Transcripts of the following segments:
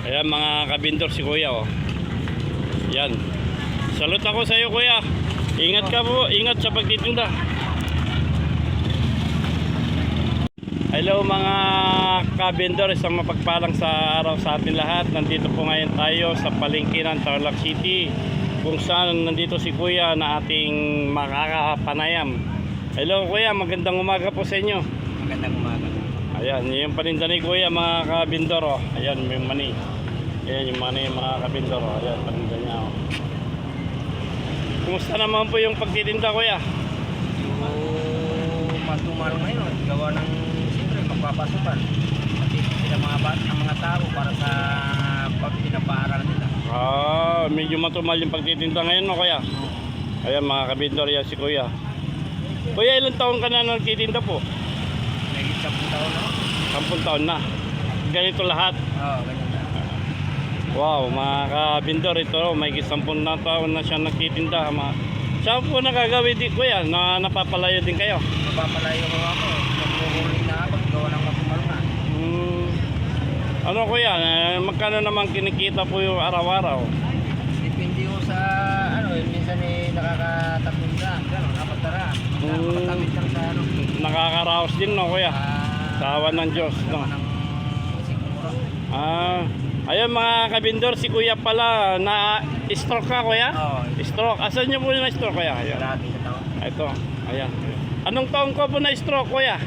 Ayan mga kabindor si kuya oh. Yan. Salute ako sa iyo kuya. Ingat ka po, ingat sa pagtitinda. Hello mga kabindor, isang mapagpalang sa araw sa atin lahat. Nandito po ngayon tayo sa palengke ng Tarlac City, kung saan nandito si kuya na ating makakapanayam. Hello kuya, magandang umaga po sa inyo. Magandang umaga. Ayan, yung paninda ni kuya mga kabindor oh. Ayan, may mani. Ayan yung mani mga kabindor oh. Ayan, paninda niya oh. Kumusta naman po yung pagtitinda kuya? Matumal ngayon, gawa ng siyempre magpapasukan. Pati sila mga bata, ang mga tao para sa pagpinapaaral nila. Medyo matumal yung pagtitinda ngayon no kuya? Ayan mga kabindor, yan si kuya. Kuya, ilang taon ka na nagtitinda po? May 10 taon na. 10 taon na. Ganito lahat? Oo, ganyan na. Wow, mga kabindor, ito may 10 na taon na siya nagtitinda. Saan po nakagawin din kuya? Napapalayo din kayo? Napapalayo ko ako. Nagpuhuli na ako, gawa ng matumal na. Ano kuya, magkano naman kinikita po yung araw-araw? Depende ko sa minsan nakakatatlong daan, gano'n, napatara. Nakakatamit lang sa Nakakaraos din no kuya? Sa awan ng Diyos no? ng siguro. Ayun mga kabindor, si kuya pala na stroke ka kuya? Oo. Stroke, asan nyo po yung stroke kuya? Ayan. Lagi sa taon. Ito, ayan. Anong taon ko po na stroke kuya?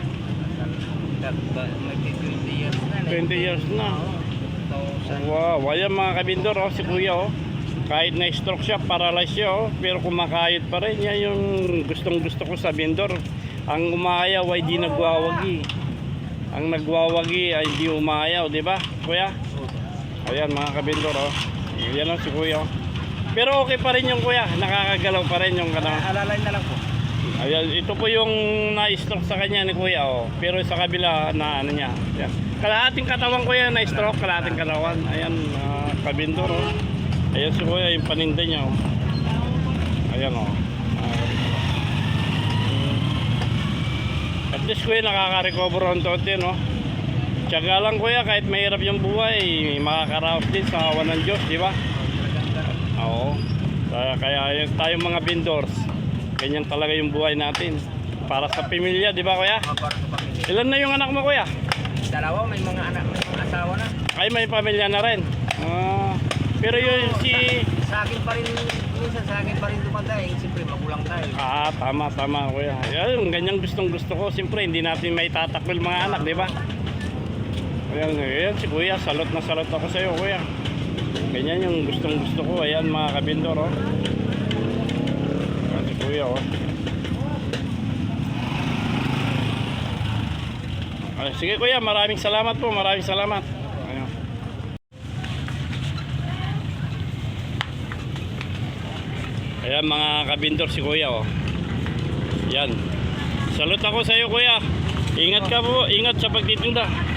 May 20 years na. 20 years na. Oo. Wow, ayan mga kabindor oh, si kuya oh. Kahit na stroke siya, paralyzed siya oh, pero kumakayod pa rin. Yan yung gustong gusto ko sa bindor. Ang umayaw ay di nagwawagi. Ang nagwawagi ay di umayaw, di ba kuya? Ayan mga kabindor oh. Yan oh, si kuya oh. Pero okay pa rin yung kuya, nakakagalaw pa rin yung kanang. Alalay na lang po. Ayan, ito po yung na-stroke sa kanya ni kuya oh. Pero sa kabila na ano niya. Ayan. Kalahating katawan kuya na-stroke, kalahating katawan. Ayan kabindor oh. Ayan si kuya yung paninda niya oh. Ayan oh. At least kuya nakaka-recover on tote no. Tiyaga lang kuya, kahit mahirap yung buhay, makakaraos din sa awan ng Diyos, di ba? Oo. Kaya tayong mga vendors, ganyan talaga yung buhay natin. Para sa pamilya, di ba kuya? Para sa pamilya. Ilan na yung anak mo kuya? Dalawa, may mga anak, may mga asawa na. Ay, may pamilya na rin. Pero yun si... Sa akin pa rin, minsan sa akin pa rin dumaday. Siyempre, magulang tayo. Tama kuya. Yung ganyang gustong gusto ko, siyempre hindi natin may tatakbil mga anak, di ba? Ayan si kuya, salot na salot ako sa iyo kuya. Ganyan yung gustong gusto ko. Ayan mga kabindor oh. Ayan si kuya oh. Sige kuya, maraming salamat po, maraming salamat. Ayan. Ayan mga kabindor si kuya oh. Ayan. Salot ako sa iyo kuya. Ingat ka po, ingat sa pagtitinda.